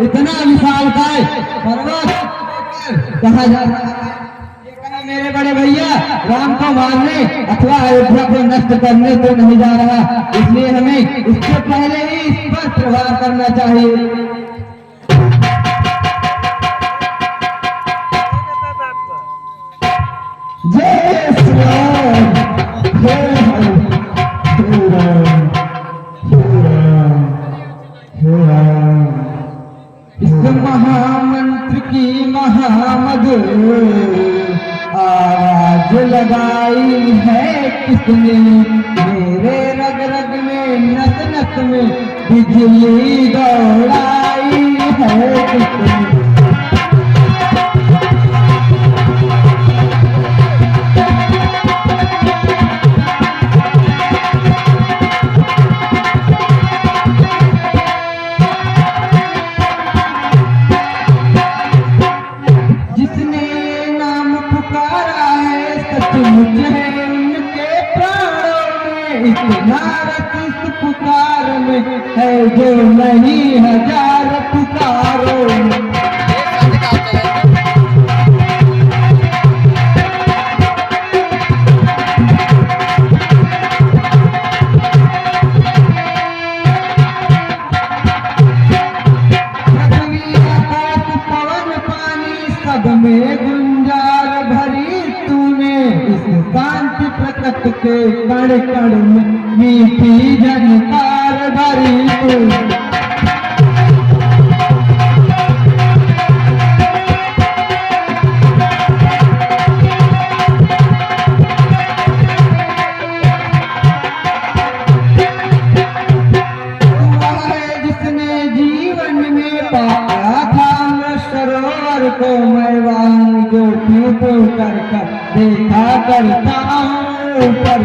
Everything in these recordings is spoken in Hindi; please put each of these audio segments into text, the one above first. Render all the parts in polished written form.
इतना विशालकाय पर्वत कहा जा रहा है। ये कहा मेरे बड़े भैया राम को मारने अथवा अयोध्या को नष्ट करने तो नहीं जा रहा, इसलिए हमें इससे पहले ही इस पर प्रहार करना चाहिए। जय श्री राम, जय हरि, जय राम, जय राम, जय राम। इस महामंत्र की महामधुर आवाज लगाई है किसने, मेरे रग रग में नस नस में बिजली दौड़ाई है किसने। इतना रस इस पुकार में है जो नहीं हजार पुकारों में। पृथ्वी आकाश पवन पानी सब में गुंजार भरी तूने, इस शांति प्रकट के कण कण में मीठी झनकार भरी तू। जिसने जीवन में पाया था सरोवर को मैं वांग जो ट्यूब कर देखा करता हूँ ऊपर।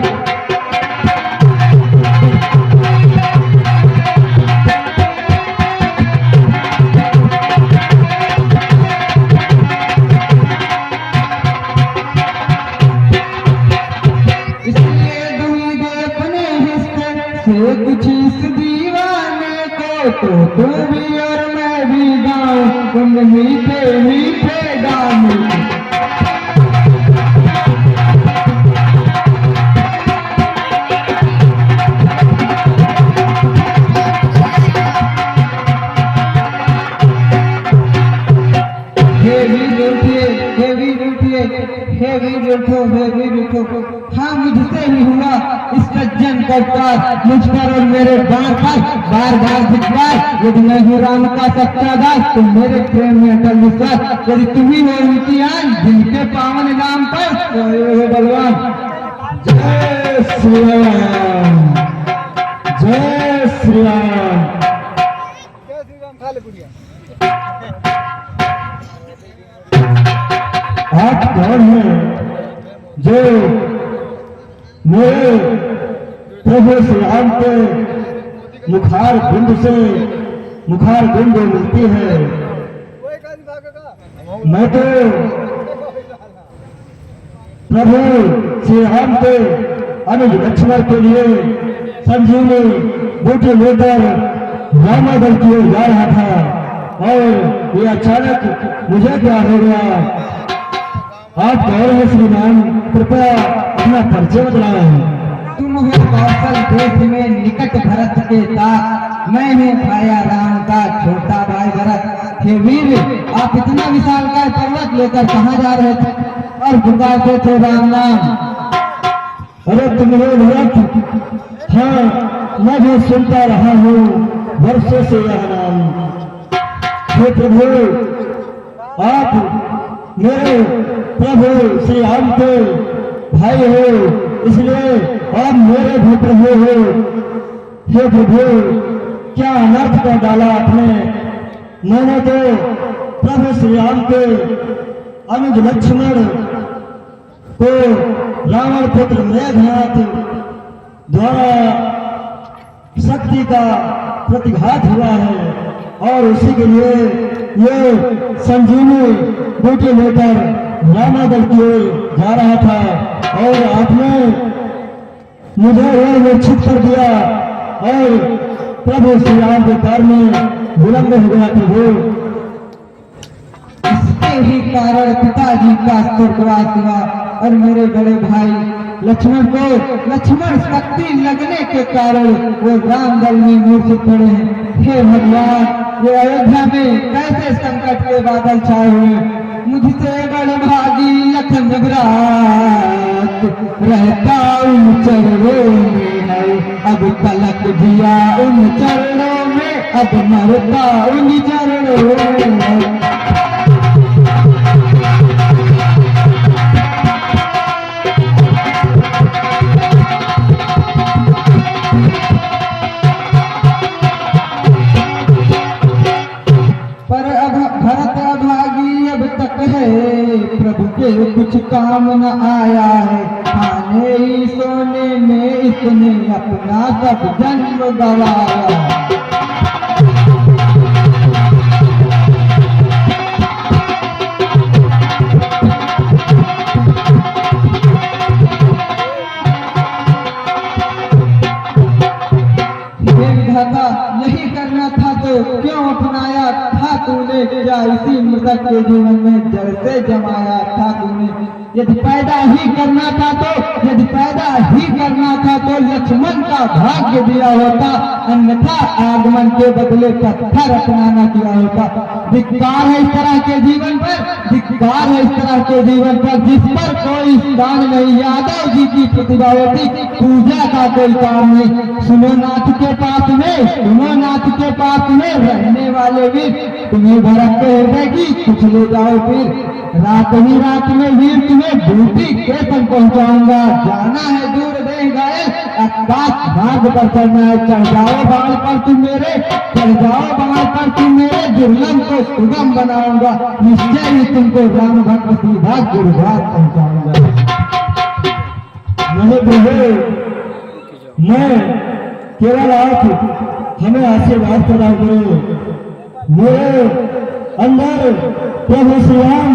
कुछ इस दीवाने को तो तू भी और मैं भी गाऊं उन मीठे मीठे गाने। हाँ मुझसे ही हुआ इस सज्जन का उपकार, मुझ पर और मेरे बार बार विश्वास। यदि मैं हूँ राम का सच्चा दास तो मेरे प्रेम में अटल विश्वास। यदि तुम्ही हो उनकी आन जिनके पावन नाम पर सोए हो बलवान। जय श्री राम, जय श्री राम, जय श्री राम। आप कौन है जो मेरे प्रभु श्री राम के मुखार बिंद मिलती है? मैं तो प्रभु श्री राम के अनुज लक्ष्मण के लिए संजीवनी बूटी लेकर रामादल की ओर जा रहा था और ये अचानक मुझे क्या हो गया? आप कौन है श्रीमान, कृपया अपना परिचय बतलाएं। तुम हो कौशल देश में निकट भरत के साथ, मैं हूँ भाया राम का छोटा भाई भरत। हे वीर, आप इतना विशाल का पर्वत लेकर कहाँ जा रहे थे और पुकारते थे राम नाम? अरे तुम हो भरत? हाँ, मैं भी सुनता रहा हूँ वर्षों से यह नाम। हे प्रभु, आप मेरे प्रभु श्री राम के भाई हो, इसलिए आप मेरे भी प्रभु हो। हे प्रभु, क्या अनर्थ कर डाला आपने? मैंने तो प्रभु श्री राम के अनुज लक्ष्मण को रावण पुत्र मेघनाथ द्वारा शक्ति का प्रतिघात हुआ है और उसी के लिए ये संजीवनी बूटी लेकर रामादल की ओर जा रहा था और आपने मुझे वह निश्चित कर दिया और प्रभु श्री राम के कार्य में विलंब हो गया प्रभु। इसके ही कारण पिताजी का स्वर्गवास हुआ और मेरे बड़े भाई लक्ष्मण शक्ति लगने के कारण वो राम दल में मूर्छित पड़े हैं। हे भगवान, ये अयोध्या में कैसे संकट के बादल छाए हुए। मुझसे बड़े भागी लखन जबरात रहता उन चरणों में है, अब तलक जिया उन चरणों में, अब मरता उन चरणों में। प्रभु के कुछ काम न आया है, खाने ही सोने में इसने अपना सब जन्म गवाया। नहीं करना था तो क्यों अपनाया था तूने, क्या इसी मृतक के जीवन में जड़ से जमाया था तूने। यदि पैदा ही करना था तो लक्ष्मण का भाग्य दिया होता, अन्यथा आगमन के बदले पत्थर अपनाना किया होता। धिक्कार है इस तरह के जीवन पर, जिस पर कोई स्थान नहीं। यादव जी की प्रतिभा होती, पूजा का कोई काम नहीं। सुनो नाथ के पास में रहने वाले वीर, तुम्हें भड़कते हृदय की कुछ ले जाओ फिर। रात में वीर तुम्हें बूटी के संग पहुंचाऊंगा। जाना है दूर देह घायल, आकाश मार्ग पर चढ़ना है। चढ़ जाओ बाण पर तुम मेरे, दुर्लभ को सुगम बनाऊंगा। निश्चय ही तुमको राम भक्त सीधा गुरुद्वार पहुंचाऊंगा। नहीं प्रभु, मैं केवल आप हमें आशीर्वाद प्रदान करो। मेरे अंदर प्रभु श्री राम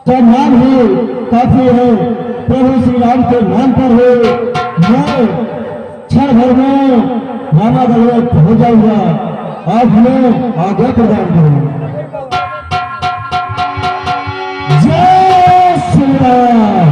का नाम ही काफी है। प्रभु श्री राम के नाम पर हो, मैं क्षण भर में रामादल में हो जाऊंगा। आप हमें आज्ञा प्रदान करो। जय श्री राम।